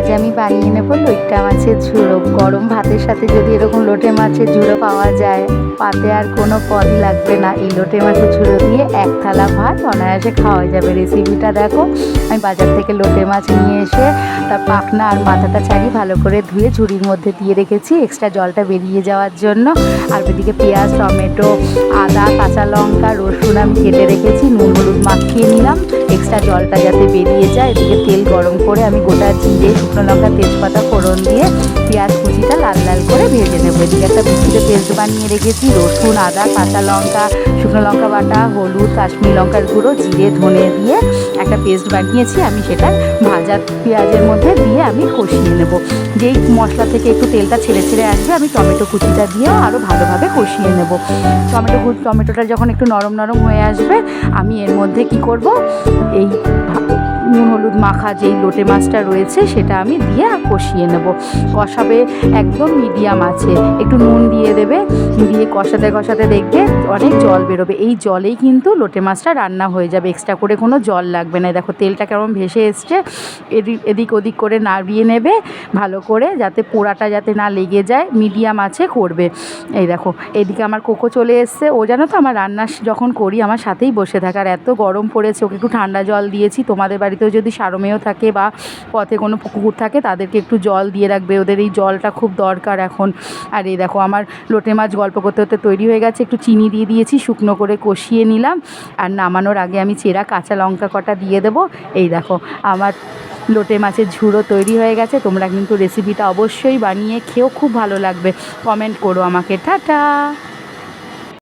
আজ আমি বানিয়ে নেব লইট্টা মাছের ঝুড়ো। গরম ভাতের সাথে যদি এরকম লোটে মাছের ঝুড়ো পাওয়া যায়, পাতে আর কোনো পদই লাগবে না। এই লোটে মাছের ঝুড়ো দিয়ে এক থালা ভাত অনায়াসে খাওয়া যাবে। রেসিপিটা দেখো, আমি বাজার থেকে লোটে মাছ নিয়ে এসে তার পাখনা আর মাথাটা ছাড়িয়ে ভালো করে ধুয়ে ঝুড়ির মধ্যে দিয়ে রেখেছি এক্সট্রা জলটা বেরিয়ে যাওয়ার জন্য। আর ওইদিকে পেঁয়াজ, টমেটো, আদা, কাঁচা লঙ্কা, রসুন আমি কেটে রেখেছি। নুন হলুদ মাখিয়ে নিলাম এক্সট্রা জলটা যাতে বেরিয়ে যায়। এদিকে তেল গরম করে আমি গোটা জিরে, শুকনো লঙ্কা, তেজপাতা ফোড়ন দিয়ে পেঁয়াজ কুচিটা লাল লাল করে ভেজে নেবো। এদিকে একটা মিক্সিতে পেস্ট বানিয়ে রেখেছি। রসুন, আদা, কাঁচা লঙ্কা, শুকনো লঙ্কা বাটা, হলুদ, কাশ্মীরি লঙ্কার গুঁড়ো, জিরে, ধনে দিয়ে একটা পেস্ট বানিয়েছি। আমি সেটা ভাজা পেঁয়াজের মধ্যে দিয়ে আমি কষিয়ে নেব। যেই মশলা থেকে একটু তেলটা ছেড়ে ছেড়ে আসবে, আমি টমেটো কুচিটা দিয়েও আরও ভালোভাবে কষিয়ে নেব। টমেটোটা যখন একটু নরম নরম হয়ে আসবে, আমি এর মধ্যে কি করব, এই নুন হলুদ মাখা যেই লোটে মাছটা রয়েছে সেটা আমি দিয়ে কষিয়ে নেব। কষাবে একদম মিডিয়াম আছে, একটু নুন দিয়ে দেবে, দিয়ে কষাতে কষাতে দেখবে অনেক জল বেরোবে। এই জলেই কিন্তু লোটে মাছটা রান্না হয়ে যাবে, এক্সট্রা করে কোনো জল লাগবে না। দেখো তেলটা কেমন ভেসে এসছে। এদিক ওদিক করে নাড়িয়ে নেবে ভালো করে, যাতে পোড়াটা যাতে না লেগে যায়। মিডিয়াম আছে করবে। এই দেখো এদিকে আমার কোকো চলে এসছে। ও জানো তো আমার রান্না যখন করি আমার সাথেই বসে থাকে। আর এত গরম পড়েছে, ওকে একটু ঠান্ডা জল দিয়েছি। তোমাদের বাড়িতেও যদি সারমেয় থাকে বা পথে কোনো পুকুর থাকে তাদেরকে একটু জল দিয়ে রাখবে, ওদের এই জলটা খুব দরকার এখন। আর এই দেখো আমার লোটে মাছ গল্প করতে করতে তৈরি হয়ে গেছে। একটু চিনি দিয়ে দিয়েছি, শুকনো করে কষিয়ে নিলাম। আর নামানোর আগে আমি চেরা কাঁচা লঙ্কা কটা দিয়ে দেবো। এই দেখো আমার লোটে মাছের ঝুড়ো তৈরি হয়ে গেছে। তোমরা কিন্তু রেসিপিটা অবশ্যই বানিয়ে খেয়েও, খুব ভালো লাগবে। কমেন্ট করো আমাকে। টাটা।